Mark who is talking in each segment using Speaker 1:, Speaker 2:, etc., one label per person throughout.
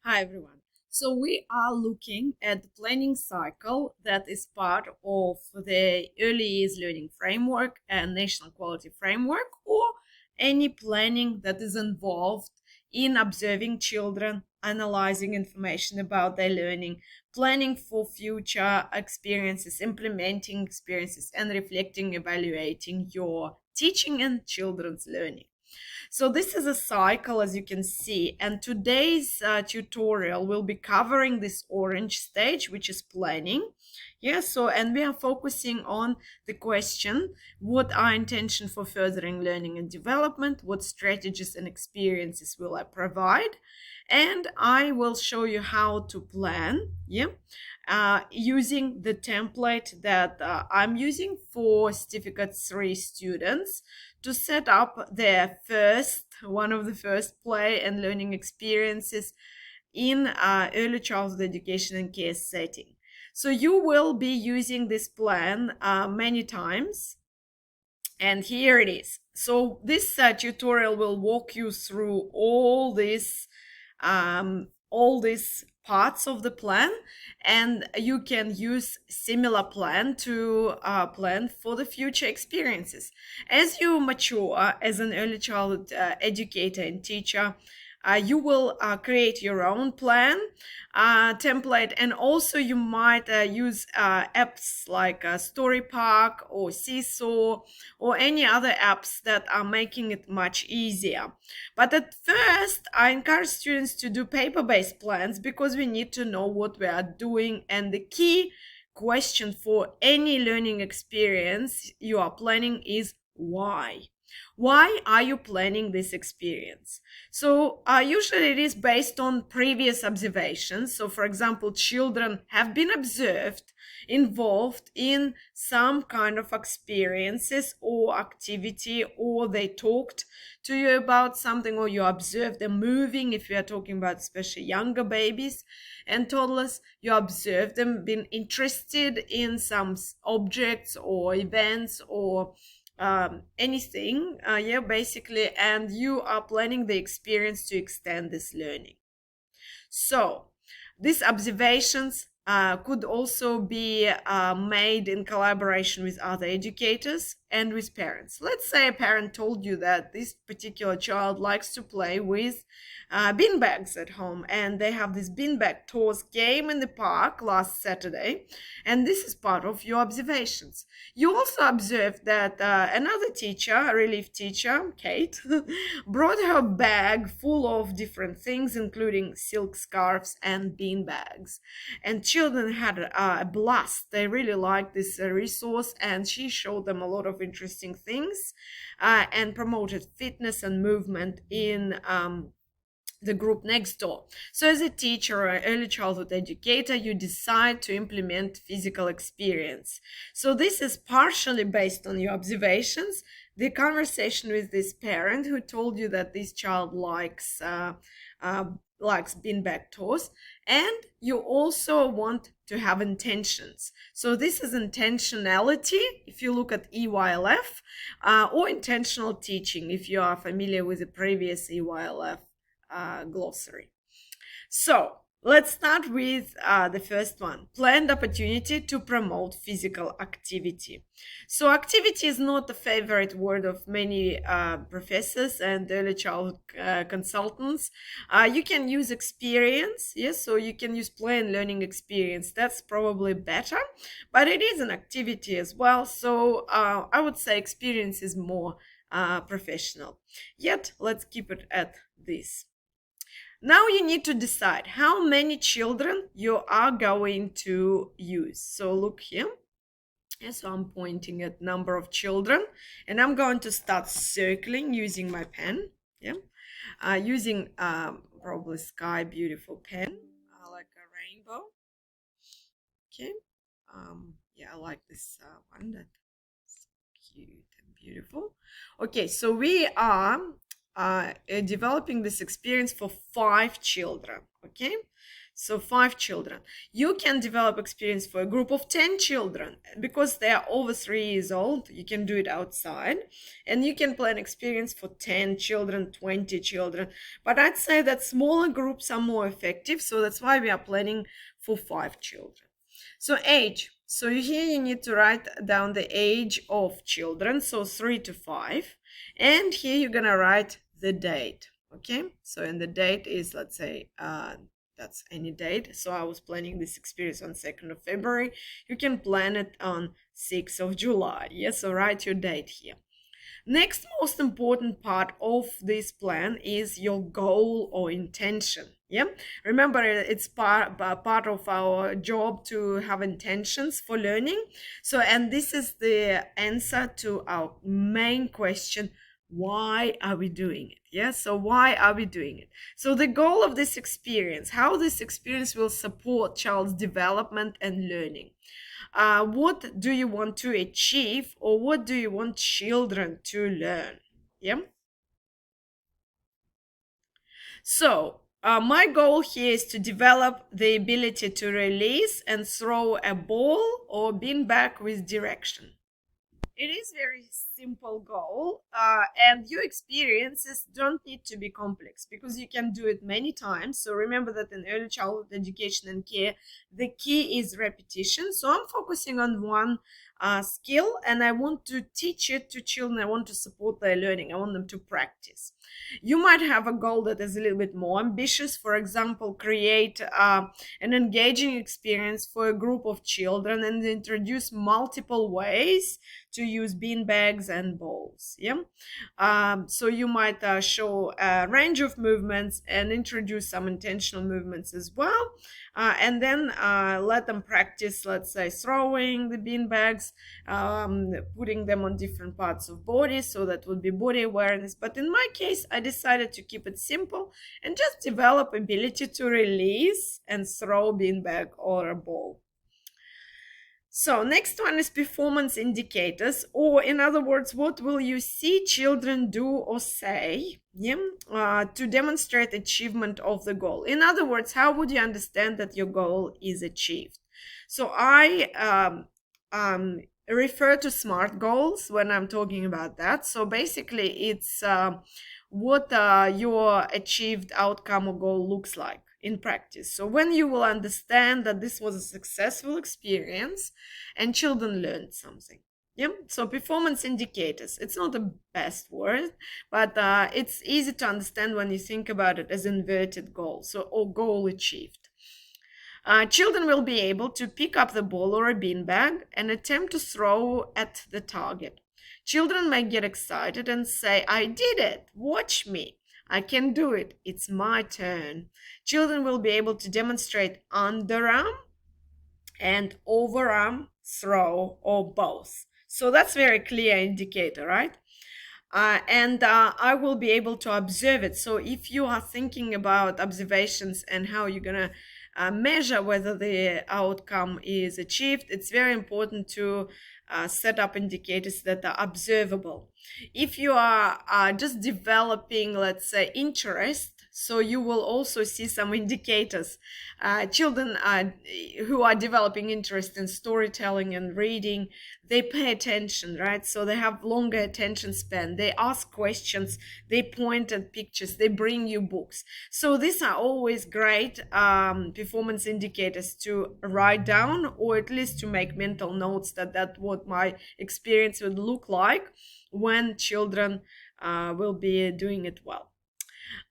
Speaker 1: Hi everyone. So we are looking at the planning cycle that is part of the Early Years Learning Framework and National Quality Framework, or any planning that is involved in observing children, analyzing information about their learning, planning for future experiences, implementing experiences, and reflecting, evaluating your teaching and children's learning. So this is a cycle, as you can see, and today's tutorial will be covering this orange stage, which is planning. Yeah, so and we are focusing on the question, what are intention for furthering learning and development, what strategies and experiences will I provide, and I will show you how to plan, yeah, using the template that I'm using for Certificate 3 students to set up their one of the first play and learning experiences in early childhood education and care setting. So you will be using this plan many times, and here it is. So this tutorial will walk you through all these parts of the plan, and you can use similar plan to plan for the future experiences. As you mature as an early childhood educator and teacher, you will create your own plan template, and also you might use apps like Storypark or Seesaw or any other apps that are making it much easier. But at first, I encourage students to do paper-based plans because we need to know what we are doing, and the key question for any learning experience you are planning is why. Why are you planning this experience? So usually it is based on previous observations. So for example, children have been observed involved in some kind of experiences or activity, or they talked to you about something, or you observed them moving. If you are talking about especially younger babies and toddlers, you observe them being interested in some objects or events or anything, yeah, basically, and you are planning the experience to extend this learning. So these observations could also be made in collaboration with other educators and with parents. Let's say a parent told you that this particular child likes to play with bean bags at home, and they have this beanbag toss game in the park last Saturday, and this is part of your observations. You also observed that another teacher, a relief teacher, Kate, brought her bag full of different things, including silk scarves and bean bags, and children had a blast. They really liked this resource, and she showed them a lot of interesting things and promoted fitness and movement in the group next door. So as a teacher or early childhood educator, you decide to implement physical experience. So this is partially based on your observations, the conversation with this parent who told you that this child likes beanbag toss, and you also want to have intentions. So this is intentionality if you look at EYLF, or intentional teaching if you are familiar with the previous EYLF glossary. So let's start with the first one, planned opportunity to promote physical activity. So activity is not a favorite word of many professors and early childhood consultants. You can use experience, yes, so you can use play and learning experience. That's probably better, but it is an activity as well. So I would say experience is more professional. Yet let's keep it at this. Now you need to decide how many children you are going to use. So look here. Yeah, so I'm pointing at number of children, and I'm going to start circling using my pen. Yeah, using probably Sky Beautiful pen, like a rainbow. Okay. Yeah, I like this one. That's cute and beautiful. Okay, so we are developing this experience for 5 children. Okay, So 5 children. You can develop experience for a group of 10 children because they are over 3 years old. You can do it outside, and you can plan experience for 10 children, 20 children. But I'd say that smaller groups are more effective. So that's why we are planning for 5 children. So age. So here you need to write down the age of children. So 3 to 5. And here you're going to write the date. Okay. So and the date is, let's say, that's any date. So I was planning this experience on 2nd of February. You can plan it on 6th of July. Yes, so write your date here. Next most important part of this plan is your goal or intention. Yeah, remember it's part of our job to have intentions for learning. So, and this is the answer to our main question: why are we doing it? Yeah, so why are we doing it? So the goal of this experience, how this experience will support child's development and learning. What do you want to achieve, or what do you want children to learn? Yeah. So my goal here is to develop the ability to release and throw a ball or beanbag with direction. It is very simple goal, and your experiences don't need to be complex because you can do it many times. So remember that in early childhood education and care, the key is repetition. So I'm focusing on one skill, and I want to teach it to children. I want to support their learning. I want them to practice. You might have a goal that is a little bit more ambitious. For example, create an engaging experience for a group of children and introduce multiple ways to use bean bags and balls. Yeah. So you might show a range of movements and introduce some intentional movements as well. And then let them practice, let's say, throwing the bean bags, putting them on different parts of body. So that would be body awareness. But in my case, I decided to keep it simple and just develop ability to release and throw bean bag or a ball. So next one is performance indicators, or in other words, what will you see children do or say, to demonstrate achievement of the goal? In other words, how would you understand that your goal is achieved? So I refer to SMART goals when I'm talking about that. So basically it's what your achieved outcome or goal looks like in practice. So when you will understand that this was a successful experience and children learned something. Yeah. So performance indicators, it's not the best word, but it's easy to understand when you think about it as inverted goal. So, or goal achieved. Children will be able to pick up the ball or a beanbag and attempt to throw at the target. Children may get excited and say, I did it, watch me. I can do it. It's my turn. Children will be able to demonstrate underarm and overarm throw or both. So that's very clear indicator, right? And I will be able to observe it. So if you are thinking about observations and how you're going to measure whether the outcome is achieved, it's very important to set up indicators that are observable. If you are just developing, let's say, interest, so you will also see some indicators. Children who are developing interest in storytelling and reading, they pay attention, right? So they have longer attention span. They ask questions, they point at pictures, they bring you books. So these are always great performance indicators to write down, or at least to make mental notes that that's what my experience would look like when children will be doing it well.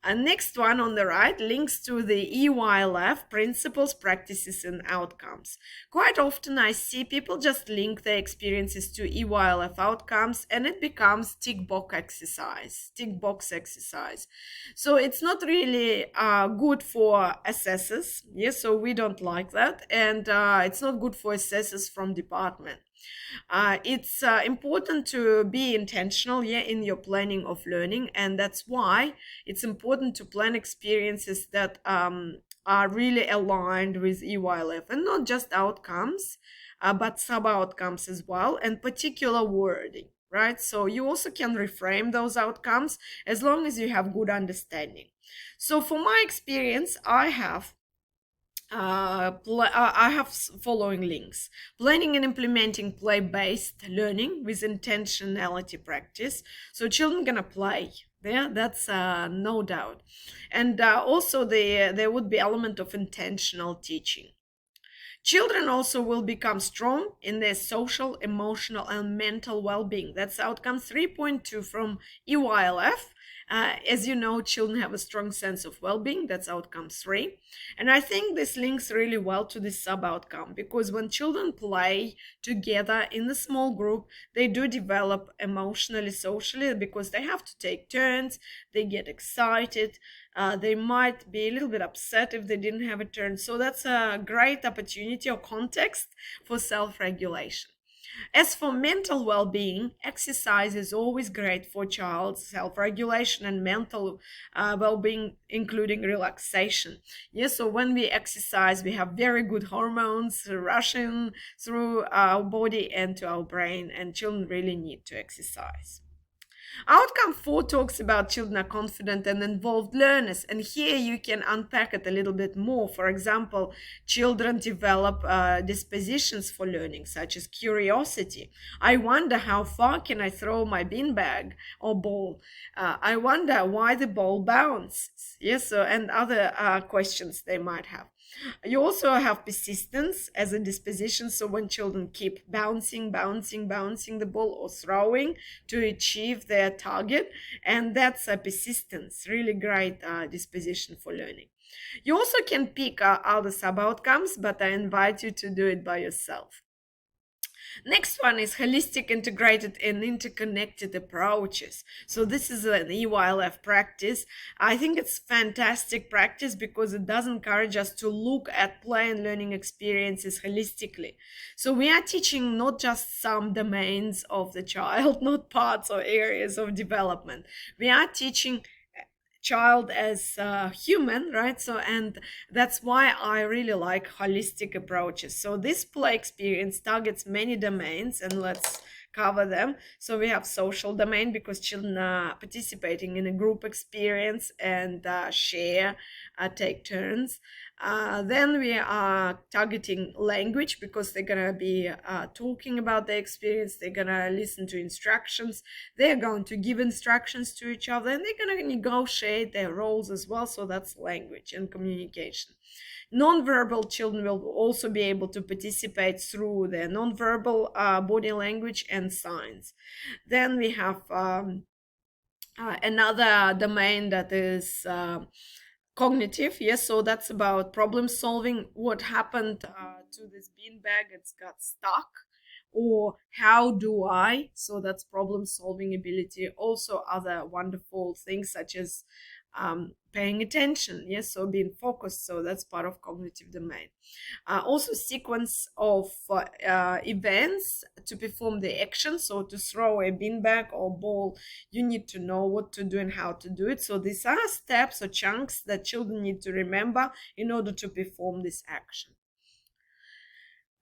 Speaker 1: Next one on the right links to the EYLF, principles, practices, and outcomes. Quite often I see people just link their experiences to EYLF outcomes and it becomes tick box exercise. So it's not really good for assessors. Yes, so we don't like that. And it's not good for assessors from department. It's important to be intentional in your planning of learning, and that's why it's important to plan experiences that are really aligned with EYLF, and not just outcomes, but sub-outcomes as well, and particular wording, right? So you also can reframe those outcomes as long as you have good understanding. So for my experience, I have I have following links: planning and implementing play-based learning with intentionality practice. So children gonna play. Yeah, that's no doubt. And also there would be element of intentional teaching. Children also will become strong in their social, emotional, and mental well being. That's outcome 3.2 from EYLF. As you know, children have a strong sense of well being. That's outcome 3. And I think this links really well to this sub outcome, because when children play together in a small group, they do develop emotionally, socially, because they have to take turns, they get excited, they might be a little bit upset if they didn't have a turn. So that's a great opportunity or context for self-regulation. As for mental well-being, exercise is always great for child's self-regulation and mental well-being, including relaxation. Yes, so when we exercise, we have very good hormones rushing through our body and to our brain, and children really need to exercise. Outcome 4 talks about children are confident and involved learners, and here you can unpack it a little bit more. For example, children develop dispositions for learning, such as curiosity. I wonder how far can I throw my beanbag or ball. I wonder why the ball bounces. Yes, so, and other questions they might have. You also have persistence as a disposition. So when children keep bouncing the ball or throwing to achieve their target, and that's a persistence, really great disposition for learning. You also can pick other sub outcomes, but I invite you to do it by yourself. Next one is holistic, integrated, and interconnected approaches. So this is an EYLF practice. I think it's fantastic practice because it does encourage us to look at play and learning experiences holistically. So we are teaching not just some domains of the child, not parts or areas of development. We are teaching child as human, right? So, and that's why I really like holistic approaches. So this play experience targets many domains, and let's cover them. So we have social domain, because children are participating in a group experience and share, take turns. Then we are targeting language, because they're going to be talking about their experience, they're going to listen to instructions, they're going to give instructions to each other, and they're going to negotiate their roles as well. So that's language and communication. Non-verbal children will also be able to participate through their non-verbal body language and signs. Then we have another domain that is cognitive. Yes, so that's about problem solving. What happened to this beanbag? It's got stuck. Or how do I? So that's problem solving ability. Also other wonderful things such as paying attention. Yes, so being focused. So that's part of cognitive domain. Also sequence of events to perform the action. So to throw a beanbag or ball, you need to know what to do and how to do it. So these are steps or chunks that children need to remember in order to perform this action.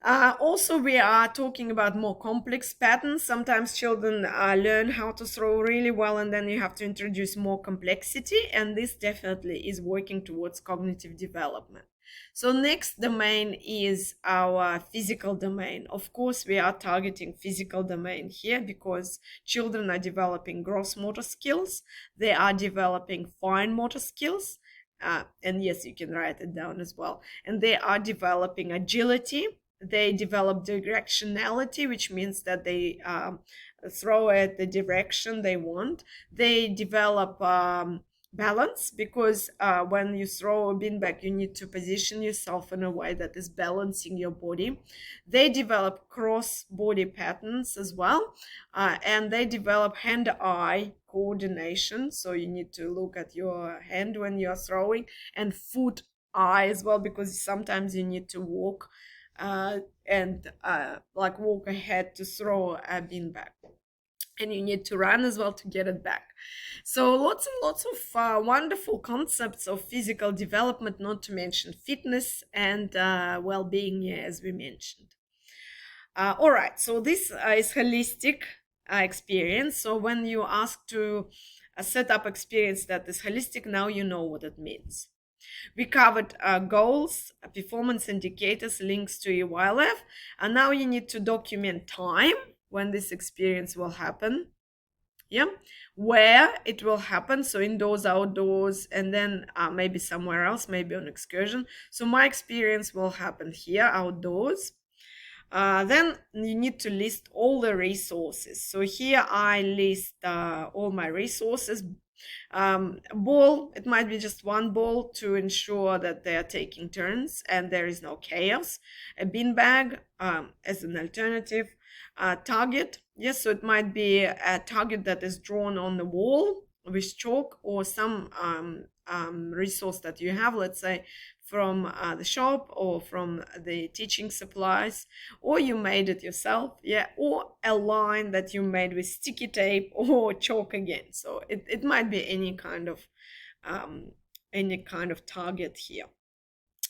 Speaker 1: Also, we are talking about more complex patterns. Sometimes children learn how to throw really well, and then you have to introduce more complexity, and this definitely is working towards cognitive development. So next domain is our physical domain. Of course, we are targeting physical domain here because children are developing gross motor skills. They are developing fine motor skills. And yes, you can write it down as well. And they are developing agility. They develop directionality, which means that they throw at the direction they want. They develop balance, because when you throw a beanbag, you need to position yourself in a way that is balancing your body. They develop cross body patterns as well, and they develop hand-eye coordination. So you need to look at your hand when you're throwing, and foot-eye as well, because sometimes you need to walk and like walk ahead to throw a beanbag, and you need to run as well to get it back. So lots and lots of wonderful concepts of physical development, not to mention fitness and well-being, as we mentioned. All right, so this is holistic experience. So when you ask to set up experience that is holistic, now you know what it means. We covered goals, performance indicators, links to your wildlife, and now you need to document time when this experience will happen. Yeah, where it will happen, so indoors, outdoors, and then maybe somewhere else, maybe on excursion. So my experience will happen here, outdoors. Then you need to list all the resources. So here I list all my resources. Ball, it might be just one ball to ensure that they are taking turns and there is no chaos. A bean bag as an alternative. Target, yes, so it might be a target that is drawn on the wall with chalk, or some resource that you have, let's say from the shop or from the teaching supplies, or you made it yourself, yeah, or a line that you made with sticky tape or chalk again. So it might be any kind of target here.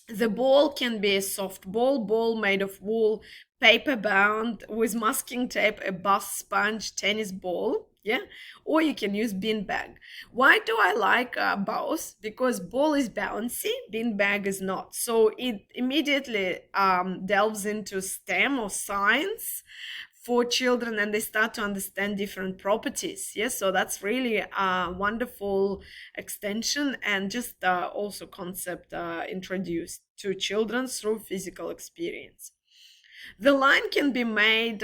Speaker 1: The ball can be a soft ball made of wool, paper bound with masking tape, a bus sponge, tennis ball, yeah, or you can use bean bag. Why do I like both? Because ball is bouncy, bean bag is not, so it immediately delves into STEM or science for children, and they start to understand different properties. Yes, so that's really a wonderful extension, and just also concept introduced to children through physical experience. The line can be made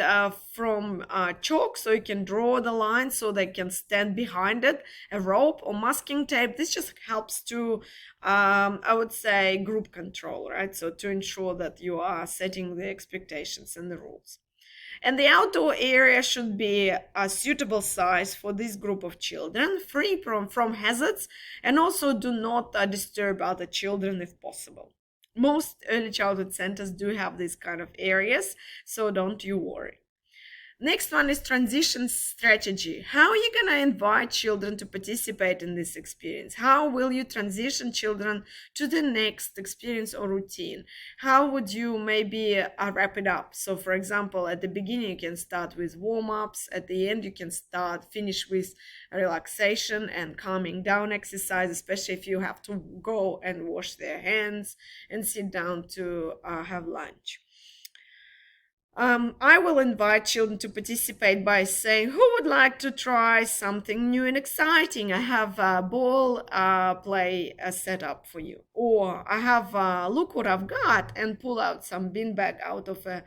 Speaker 1: from chalk, so you can draw the line so they can stand behind it, a rope or masking tape. This just helps to, I would say, group control, right? So to ensure that you are setting the expectations and the rules. And the outdoor area should be a suitable size for this group of children, free from hazards, and also do not disturb other children if possible. Most early childhood centers do have these kind of areas, so don't you worry. Next one is transition strategy. How are you going to invite children to participate in this experience? How will you transition children to the next experience or routine? How would you maybe wrap it up? So for example, at the beginning, you can start with warm-ups. At the end, you can finish with relaxation and calming down exercise, especially if you have to go and wash their hands and sit down to have lunch. I will invite children to participate by saying, who would like to try something new and exciting? I have a ball play set up for you. Or I have, look what I've got, and pull out some beanbag out of a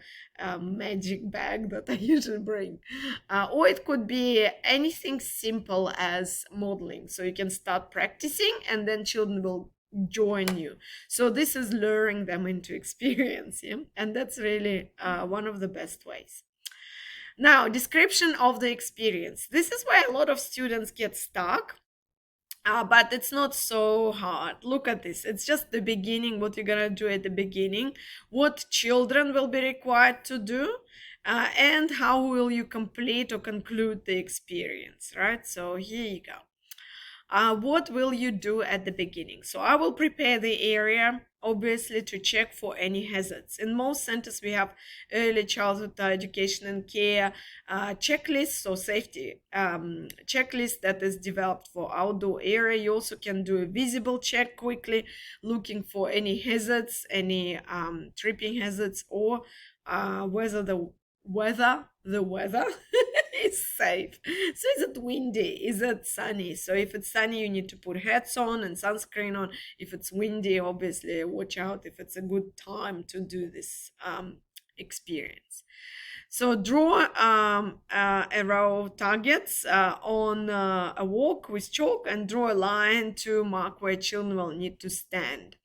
Speaker 1: magic bag that I usually bring. Or it could be anything simple as modeling. So you can start practicing and then children will join you. So this is luring them into experience, yeah? And that's really one of the best ways. Now, description of the experience. This is where a lot of students get stuck. But it's not so hard. Look at this. It's just the beginning, what you're gonna do at the beginning, what children will be required to do, and how will you complete or conclude the experience, right? So here you go. What will you do at the beginning? So I will prepare the area, obviously, to check for any hazards. In most centers, we have early childhood education and care checklists, so safety checklist that is developed for outdoor area. You also can do a visible check quickly, looking for any hazards, any tripping hazards, or whether the weather is safe. So is it windy? Is it sunny? So if it's sunny, you need to put hats on and sunscreen on. If it's windy, obviously watch out if it's a good time to do this experience. So draw a row of targets on a walk with chalk, and draw a line to mark where children will need to stand.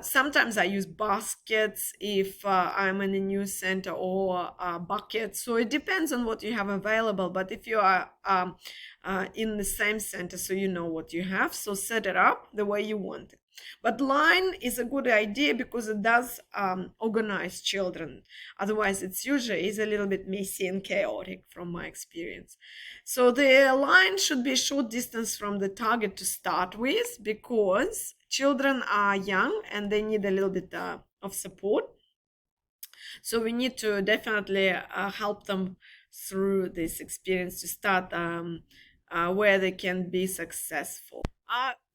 Speaker 1: Sometimes I use baskets if I'm in a new center, or buckets. So it depends on what you have available. But if you are in the same center, so you know what you have, so set it up the way you want it. But line is a good idea because it does organize children. Otherwise, it's usually is a little bit messy and chaotic from my experience. So the line should be a short distance from the target to start with, because children are young and they need a little bit of support. So we need to definitely help them through this experience to start where they can be successful.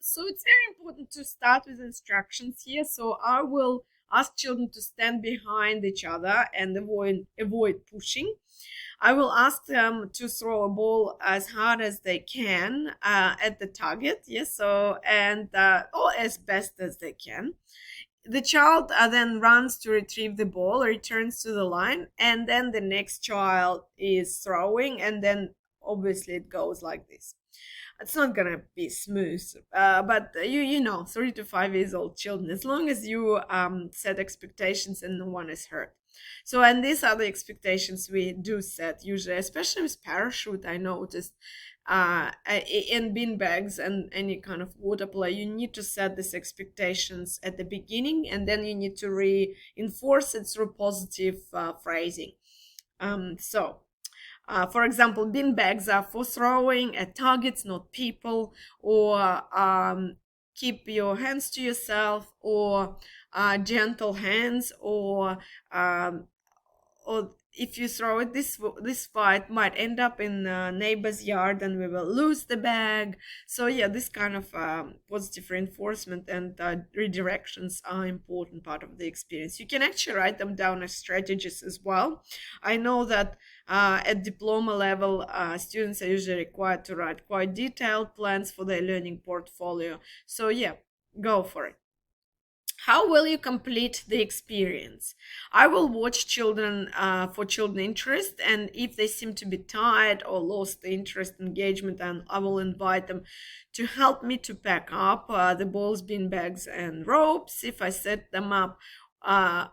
Speaker 1: So it's very important to start with instructions here. So I will ask children to stand behind each other and avoid pushing. I will ask them to throw a ball as hard as they can at the target. Yes, so and or as best as they can. The child then runs to retrieve the ball, returns to the line, and then the next child is throwing, and then obviously it goes like this. It's not gonna be smooth, but you know, 3 to 5 years old children, as long as you set expectations and no one is hurt. So, and these are the expectations we do set usually, especially with parachute. I noticed in bean bags and any kind of water play, you need to set these expectations at the beginning, and then you need to reinforce it through positive phrasing. For example, bean bags are for throwing at targets, not people, or keep your hands to yourself, or gentle hands, um, or if you throw it, this fight might end up in a neighbor's yard and we will lose the bag. So yeah, this kind of positive reinforcement and redirections are important part of the experience. You can actually write them down as strategies as well. I know that at diploma level, students are usually required to write quite detailed plans for their learning portfolio. So yeah, go for it. How will you complete the experience? I will watch children for children interest, and if they seem to be tired or lost the interest engagement, and I will invite them to help me to pack up the balls, bean bags, and ropes if I set them up,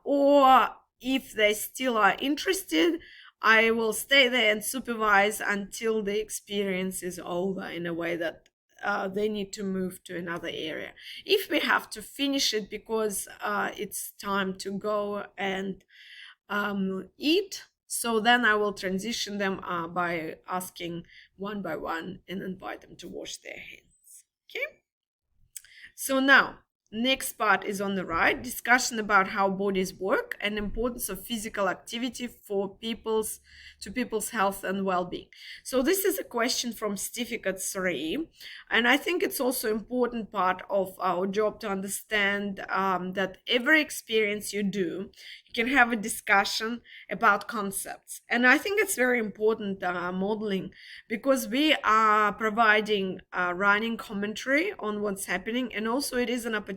Speaker 1: or if they still are interested, I will stay there and supervise until the experience is over in a way that they need to move to another area. If we have to finish it because it's time to go and eat, so then I will transition them by asking one by one and invite them to wash their hands. Okay? So now, next part is on the right, discussion about how bodies work and importance of physical activity for people's health and well-being. So this is a question from certificate 3, and I think it's also important part of our job to understand that every experience you do, you can have a discussion about concepts. And I think it's very important modeling, because we are providing running commentary on what's happening, and also it is an opportunity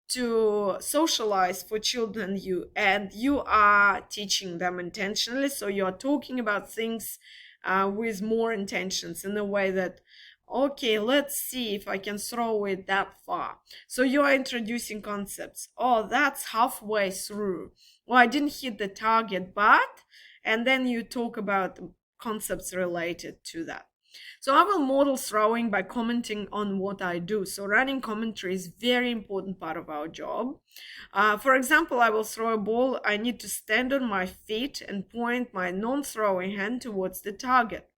Speaker 1: to socialize for children, you are teaching them intentionally, so you are talking about things with more intentions in a way that, okay, let's see if I can throw it that far. So you are introducing concepts. Oh, that's halfway through. Well, I didn't hit the target, but, and then you talk about concepts related to that. So I will model throwing by commenting on what I do. So running commentary is very important part of our job. For example, I will throw a ball. I need to stand on my feet and point my non-throwing hand towards the target.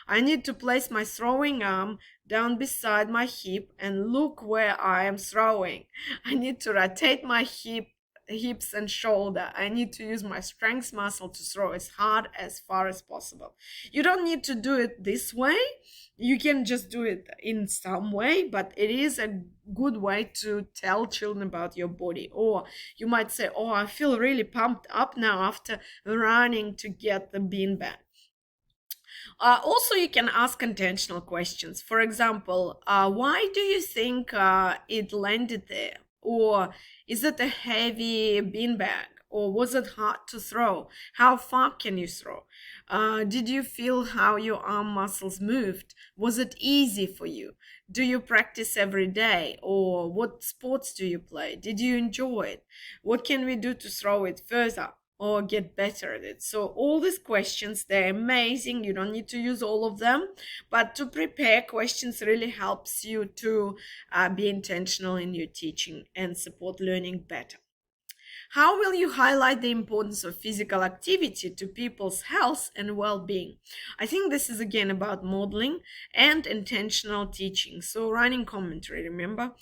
Speaker 1: I need to place my throwing arm down beside my hip and look where I am throwing. I need to rotate my hips and shoulder. I need to use my strength muscle to throw as hard as far as possible. You don't need to do it this way. You can just do it in some way, but it is a good way to tell children about your body. Or you might say, oh, I feel really pumped up now after running to get the beanbag. Also, you can ask intentional questions. For example, why do you think it landed there? Or is it a heavy beanbag? Or was it hard to throw? How far can you throw? Did you feel how your arm muscles moved? Was it easy for you? Do you practice every day? Or what sports do you play? Did you enjoy it? What can we do to throw it further or get better at it? So all these questions, they're amazing. You don't need to use all of them, but to prepare questions really helps you to be intentional in your teaching and support learning better. How will you highlight the importance of physical activity to people's health and well-being? I think this is again about modeling and intentional teaching. So running commentary, remember?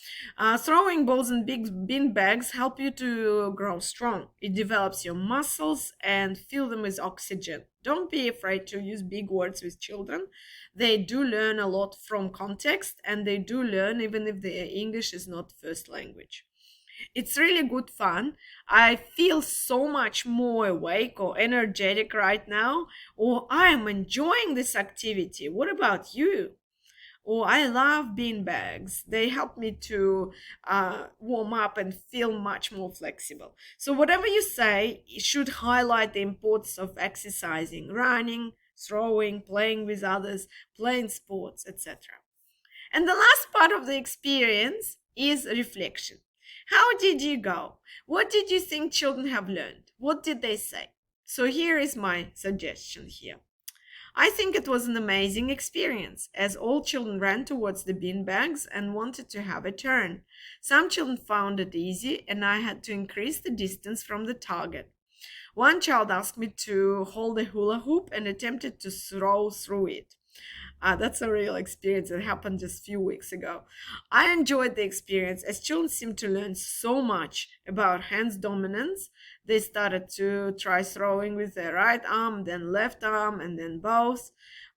Speaker 1: Throwing balls and big bean bags help you to grow strong. It develops your muscles and fill them with oxygen. Don't be afraid to use big words with children. They do learn a lot from context, and they do learn even if their English is not first language. It's really good fun. I feel so much more awake or energetic right now, or I am enjoying this activity. What about you? Or I love bean bags. They help me to warm up and feel much more flexible. So, whatever you say, it should highlight the importance of exercising, running, throwing, playing with others, playing sports, etc. And the last part of the experience is reflection. How did you go? What did you think children have learned? What did they say? So here is my suggestion here. I think it was an amazing experience, as all children ran towards the bean bags and wanted to have a turn. Some children found it easy, and I had to increase the distance from the target. One child asked me to hold a hula hoop and attempted to throw through it. That's a real experience that happened just a few weeks ago. I enjoyed the experience as children seemed to learn so much about hands dominance. They started to try throwing with their right arm, then left arm, and then both.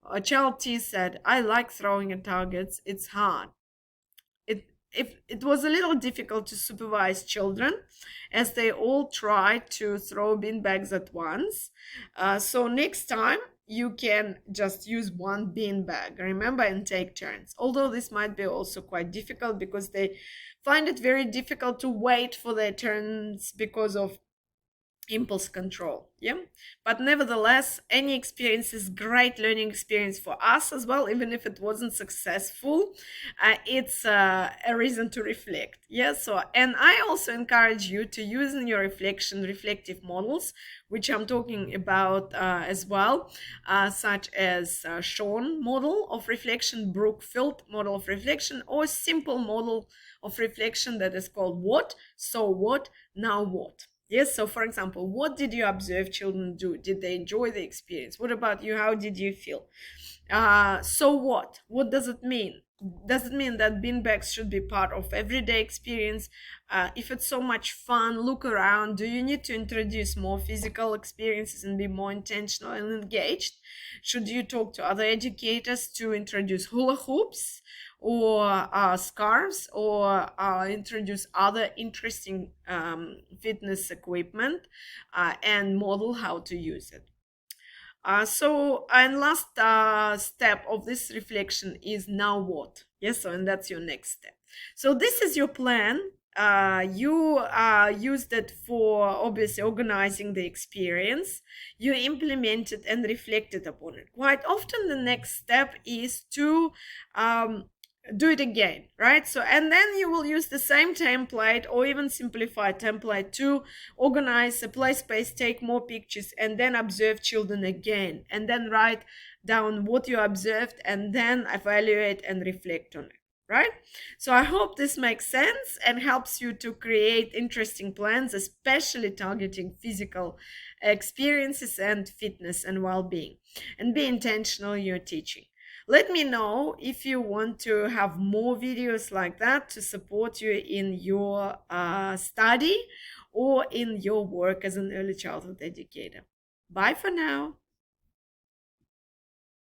Speaker 1: A child T said, I like throwing at targets, it's hard. It was a little difficult to supervise children as they all tried to throw bean bags at once. So next time you can just use one bean bag, remember, and take turns. Although this might be also quite difficult because they find it very difficult to wait for their turns because of impulse control. Yeah, but nevertheless, any experience is great learning experience for us as well. Even if it wasn't successful, it's a reason to reflect. Yeah, so, and I also encourage you to use in your reflection reflective models, which I'm talking about as well, such as Sean model of reflection, Brookfield model of reflection, or simple model of reflection that is called what, so what, now what. Yes, so for example, what did you observe children do? Did they enjoy the experience? What about you? How did you feel? So what? What does it mean? Does it mean that beanbags should be part of everyday experience? If it's so much fun, look around. Do you need to introduce more physical experiences and be more intentional and engaged? Should you talk to other educators to introduce hula hoops or scarves, or introduce other interesting fitness equipment and model how to use it? And last step of this reflection is now what? Yes, so, and that's your next step. So this is your plan. You used it for obviously organizing the experience. You implemented and reflected upon it. Quite often the next step is to do it again, right? So, and then you will use the same template or even simplified template to organize a play space, take more pictures, and then observe children again, and then write down what you observed, and then evaluate and reflect on it, right? So I hope this makes sense and helps you to create interesting plans, especially targeting physical experiences and fitness and well-being, and be intentional in your teaching. Let me know if you want to have more videos like that to support you in your study or in your work as an early childhood educator. Bye for now.